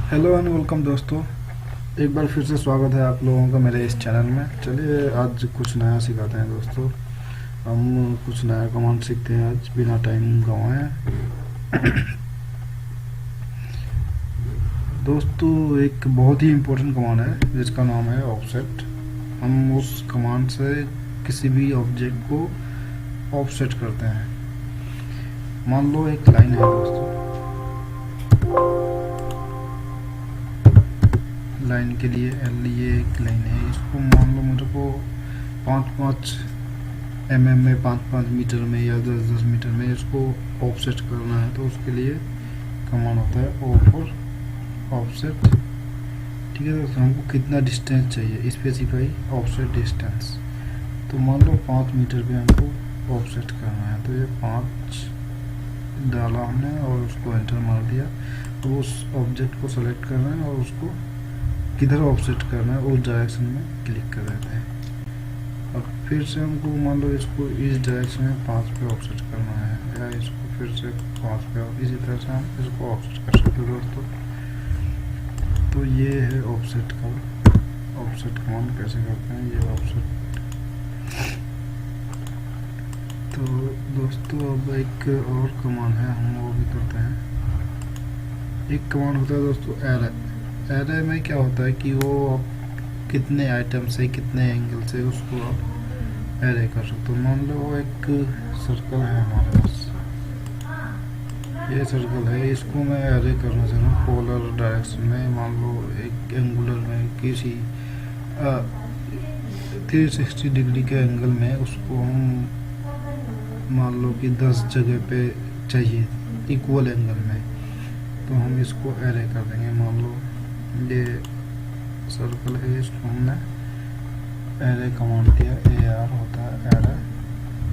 Hello and welcome दोस्तों। एक बार फिर से स्वागत है आप लोगों का मेरे इस चैनल में। चलिए आज कुछ नया सिखाते हैं दोस्तों। हम कुछ नया कमांड सीखते हैं आज बिना टाइम गंवाए। दोस्तों एक बहुत ही इम्पोर्टेंट कमांड है जिसका नाम है ऑफसेट। हम उस कमांड से किसी भी ऑब्जेक्ट को ऑफसेट करते हैं। मान लो एक लाइन है दोस्तों, लाइन के लिए ये एक लाइन है, इसको मान लो मेरे को 5-5 mm में 5-5 मीटर में या 10-10 मीटर में इसको ऑफसेट करना है। तो उसके लिए कमांड होता है ओ फॉर ऑफसेट। ठीक है दोस्तों, हमको कितना डिस्टेंस चाहिए, स्पेसिफाई ऑफसेट डिस्टेंस। तो मान लो 5 मीटर पे हमको ऑफसेट करना है। तो ये 5 डाला हमने और उसको एंटर मार दिया। तो उस ऑब्जेक्ट को सेलेक्ट करना है और उसको किधर ऑफसेट करना है उस डायरेक्शन में क्लिक कर देते हैं। और फिर से हमको मान लो इसको इस डायरेक्शन में 5 पे ऑफसेट करना है या इसको फिर से 5 पे, इसी तरह से हम इसको ऑफसेट कर सकते हैं दोस्तों। तो ये है ऑफसेट का ऑफसेट कमांड कैसे करते हैं, ये ऑफसेट। तो दोस्तों अब एक और कमांड है, हम वो भी करते हैं। एक कमांड होता है दोस्तों एरे। एरे में क्या होता है कि वो आप कितने आइटम से कितने एंगल से उसको आप एरे कर सकते हो। मान लो एक सर्कल है हमारे पास, ये सर्कल है, इसको मैं एरे करना चाह रहा हूँ पोलर डायरेक्शन में। मान लो एक एंगुलर में किसी 360 डिग्री के एंगल में उसको हम मान लो कि 10 जगह पे चाहिए इक्वल एंगल में, तो हम इसको एरे कर देंगे। मान लो ये सर्कल है, इसको हमने एरे कमांड दिया, AR होता है एरे।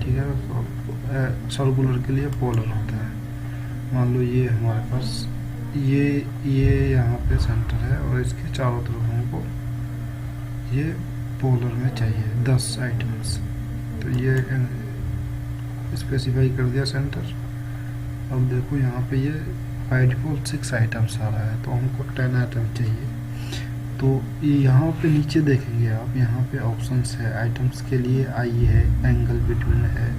ठीक है, तो सर्कुलर के लिए पोलर होता है। मान लो ये हमारे पास ये यहाँ पे सेंटर है और इसके चारों तरफ हमको ये पोलर में चाहिए 10 आइटम्स। तो ये स्पेसिफाई कर दिया सेंटर। अब देखो यहाँ पे ये बाय डिफॉल्ट 6 आइटम्स आ रहा है, तो हमको 10 आइटम चाहिए। तो यहाँ पे नीचे देखेंगे आप, यहाँ पे ऑप्शंस है आइटम्स के लिए, आई है, एंगल बिटवीन है,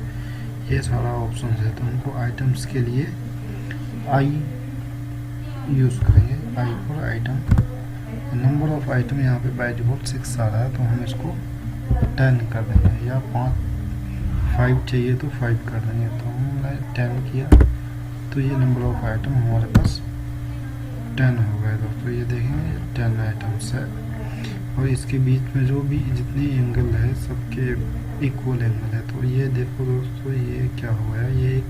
ये सारा ऑप्शंस है। तो हमको आइटम्स के लिए आई यूज़ करेंगे, I for item. Number of item यहाँ पे बाय डिफॉल्ट 6 आ रहा है, तो हम इसको 10 कर देंगे, या 5 चाहिए तो 5 कर देंगे। तो हमने 10 किया, तो ये नंबर ऑफ आइटम हमारे पास 10 हो गए दोस्तों। ये देखेंगे 10 आइटम्स है और इसके बीच में जो भी जितनी एंगल है सबके इक्वल एंगल है। तो ये देखो दोस्तों, ये क्या हो गया, ये एक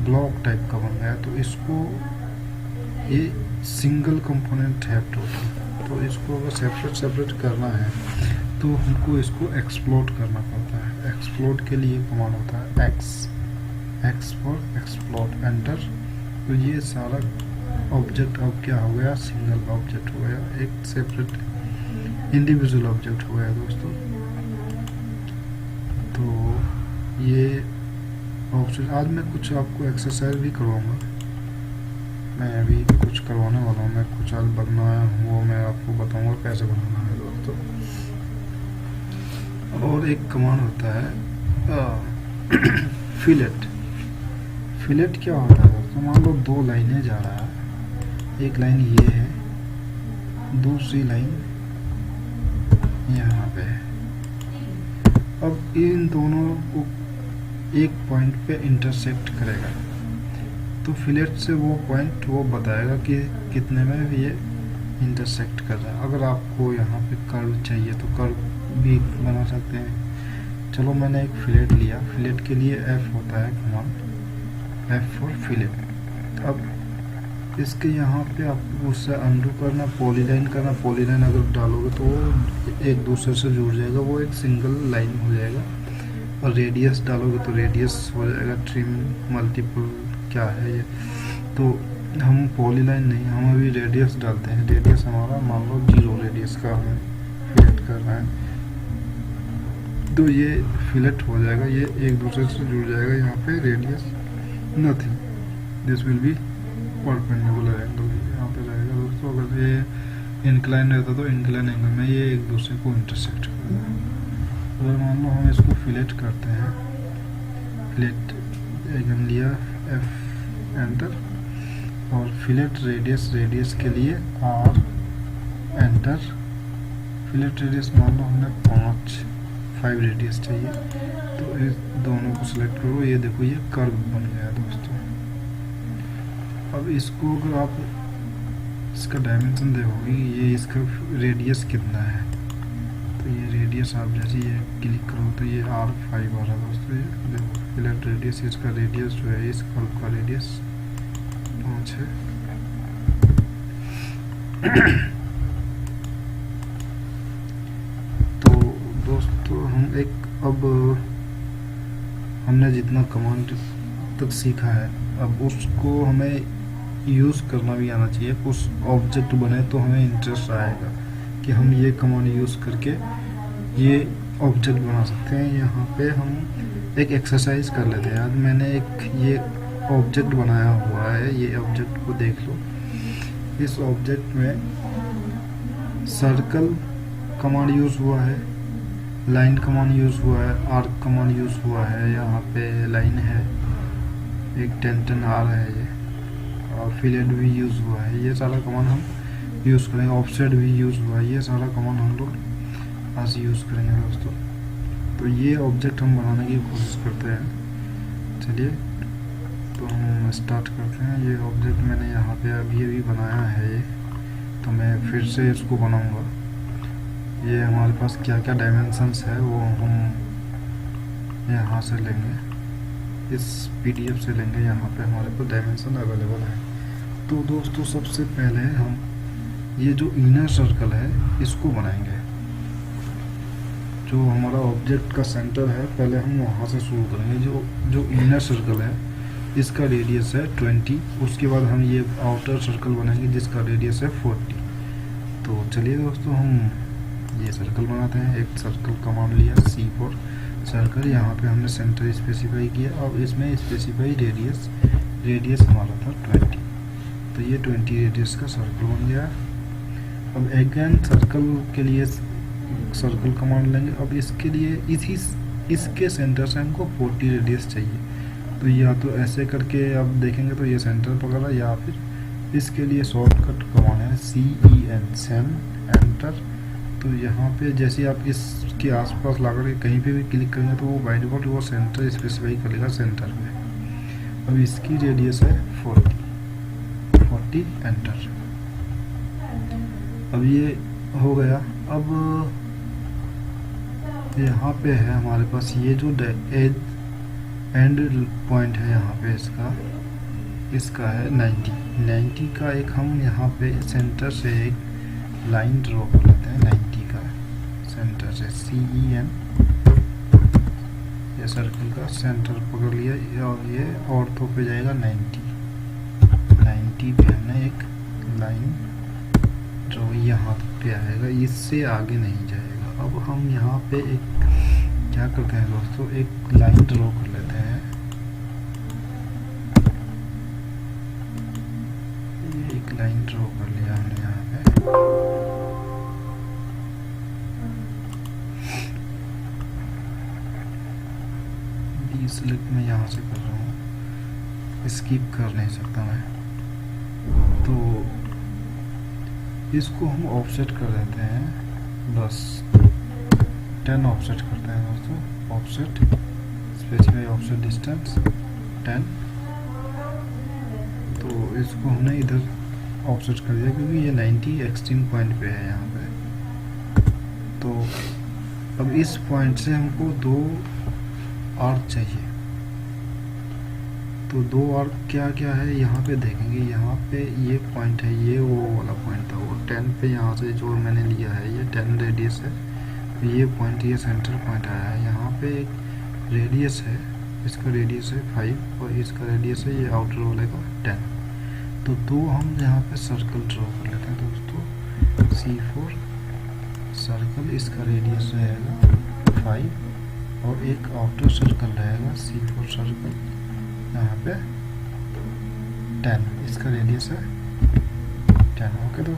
ब्लॉक टाइप का बन गया। तो इसको ये सिंगल कंपोनेंट है टोटल। तो इसको अगर सेपरेट करना है तो हमको इसको एक्सप्लोड करना पड़ता है। एक्सप्लोड के लिए कमांड होता है एक्स फॉर एक्सप्लोड, एंटर। तो ये सारा ऑब्जेक्ट अब क्या हो गया, सिंगल ऑब्जेक्ट हो गया, एक सेपरेट इंडिविजुअल ऑब्जेक्ट हो गया दोस्तों। तो ये ऑप्शन, आज मैं कुछ आपको एक्सरसाइज भी करवाऊंगा। मैं अभी कुछ करवाने वाला हूँ, मैं कुछ आज बनाया हूँ, वो मैं आपको बताऊंगा कैसे बनाना है दोस्तों। और एक कमांड होता है फिलेट। फिलेट क्या होता है दोस्तों, मान लो 2 लाइनें जा रहा है, एक लाइन ये है, दूसरी लाइन यहाँ पे है। अब इन दोनों को एक पॉइंट पे इंटरसेक्ट करेगा, तो फिलेट से वो पॉइंट वो बताएगा कि कितने में ये इंटरसेक्ट कर रहा है। अगर आपको यहाँ पे कर्व चाहिए तो कर्व भी बना सकते हैं। चलो मैंने एक फिलेट लिया, फिलेट के लिए F होता है कमांड, F फॉर फिलेट। अब इसके यहाँ पे आपको उससे अंडू करना, पॉलीलाइन करना। पॉलीलाइन अगर डालोगे तो वो एक दूसरे से जुड़ जाएगा, वो एक सिंगल लाइन हो जाएगा। और रेडियस डालोगे तो रेडियस हो जाएगा, ट्रिम मल्टीपल क्या है ये। तो हम पॉलीलाइन नहीं, हम अभी रेडियस डालते हैं। रेडियस हमारा मान लो 0 रेडियस का हमें फिलेट करना है, तो ये फिलेट हो जाएगा, ये एक दूसरे से जुड़ जाएगा। यहाँ पे radius nothing, this will be perpendicular angle यहाँ पे रहेगा दोस्तों। अगर दोस्तों, ये इंक्लाइन रहता तो इंक्लाइन एंगल में ये एक दूसरे को इंटरसेक्ट करता है। अगर मान लो हम इसको फिलेट करते हैं, फिलेट एकदम लिया F एंटर, और फिलेट रेडियस के लिए R एंटर। फिलेट रेडियस मान लो हमने 5 रेडियस चाहिए, तो इस दोनों को सिलेक्ट करो। ये देखो ये कर्व बन गया दोस्तों। अब इसको अगर आप इसका डायमेंशन देखोगे, ये इसका रेडियस कितना है, तो ये रेडियस आप जैसे ये क्लिक करो तो ये R5 आ रहा है दोस्तों। ये देखो फिलेट रेडियस, इसका रेडियस जो है, इस कर्व का रेडियस 5 है। तो दोस्तों हम अब हमने जितना कमांड तक सीखा है, अब उसको हमें यूज़ करना भी आना चाहिए। कुछ ऑब्जेक्ट बने तो हमें इंटरेस्ट आएगा कि हम ये कमांड यूज़ करके ये ऑब्जेक्ट बना सकते हैं। यहाँ पे हम एक एक्सरसाइज कर लेते हैं। आज मैंने एक ये ऑब्जेक्ट बनाया हुआ है, ये ऑब्जेक्ट को देख लो। इस ऑब्जेक्ट में सर्कल कमांड यूज़ हुआ है, लाइन कमांड यूज़ हुआ है, आर्क कमांड यूज़ हुआ है। यहाँ पे लाइन है, एक 10 आर है ये, और फिलेट भी यूज़ हुआ है। ये सारा कमांड हम यूज़ करेंगे। ऑफसेट भी यूज़ हुआ है। ये सारा कमांड हम लोग आज यूज़ करेंगे दोस्तों। तो ये ऑब्जेक्ट हम बनाने की कोशिश करते हैं। चलिए तो हम स्टार्ट करते हैं। ये ऑब्जेक्ट मैंने यहाँ पे अभी बनाया है ये, तो मैं फिर से इसको बनाऊँगा। ये हमारे पास क्या क्या डायमेंशंस है वो हम यहाँ से लेंगे, इस PDF से लेंगे। यहाँ पे हमारे पास डायमेंशन अवेलेबल है। तो दोस्तों सबसे पहले हम ये जो इनर सर्कल है इसको बनाएंगे। जो हमारा ऑब्जेक्ट का सेंटर है, पहले हम वहाँ से शुरू करेंगे। जो इनर सर्कल है इसका रेडियस है 20। उसके बाद हम ये आउटर सर्कल बनाएंगे जिसका रेडियस है 40। तो चलिए दोस्तों हम ये सर्कल बनाते हैं। एक सर्कल कमांड लिया C4 सर्कल, यहाँ पे हमने सेंटर स्पेसिफाई किया। अब इसमें स्पेसिफाई रेडियस हमारा था 20, तो ये 20 रेडियस का सर्कल बन गया। अब अगेन सर्कल के लिए सर्कल कमांड लेंगे। अब इसके लिए इसके सेंटर से हमको 40 रेडियस चाहिए, तो या तो ऐसे करके आप देखेंगे तो ये सेंटर पकड़ा, या फिर इसके लिए शॉर्टकट कमांड है CEN सेन एंटर। तो यहाँ पे जैसे आप इसके आसपास ला कर कहीं पे भी क्लिक करेंगे तो वो बाय डिफॉल्ट वो सेंटर स्पेसिफाई कर लेगा सेंटर पे। अब इसकी रेडियस है 40 एंटर। अब ये हो गया। अब यहाँ पे है हमारे पास ये जो एंड पॉइंट है, यहाँ पे इसका है 90 का एक हम यहाँ पे सेंटर से एक लाइन ड्रॉ कर लेते हैं। 90 का सेंटर से CEN, ये सर्कल का सेंटर पकड़ लिया और ये ऑर्थो पे जाएगा 90 पे हमने एक लाइन ड्रॉ यहाँ पे आएगा, इससे आगे नहीं जाएगा। अब हम यहाँ पे एक क्या करते हैं दोस्तों, एक लाइन ड्रॉ कर लेते हैं। एक लाइन ड्रॉ कर लिया हमने यहाँ पे। सिलेक्ट मैं यहाँ से कर रहा हूँ, स्किप कर नहीं सकता मैं। तो इसको हम ऑफसेट कर देते हैं, बस 10 ऑफसेट करते हैं दोस्तों। Offset specify offset distance 10। तो इसको हमने इधर ऑफसेट कर दिया क्योंकि ये 90 एक्सट्रीम पॉइंट पे है यहाँ पे। तो अब इस पॉइंट से हमको 2 आर्क चाहिए। तो 2 आर्क क्या क्या है यहाँ पे देखेंगे। यहाँ पे ये पॉइंट है, ये वो वाला पॉइंट था, वो 10 पे यहाँ से जो मैंने लिया है ये 10 रेडियस है। तो ये पॉइंट, ये सेंटर पॉइंट आया है। यहाँ पे एक रेडियस है, इसका रेडियस है 5 और इसका रेडियस है ये आउटर वाले का 10। तो 2 हम यहाँ पे सर्कल ड्रॉ कर लेते हैं दोस्तों। C4 सर्कल, इसका रेडियस रहेगा 5 और एक आउटर सर्कल रहेगा C4 सर्कल यहाँ पे 10, इसका रेडियस है 10। ओके दोस्तों।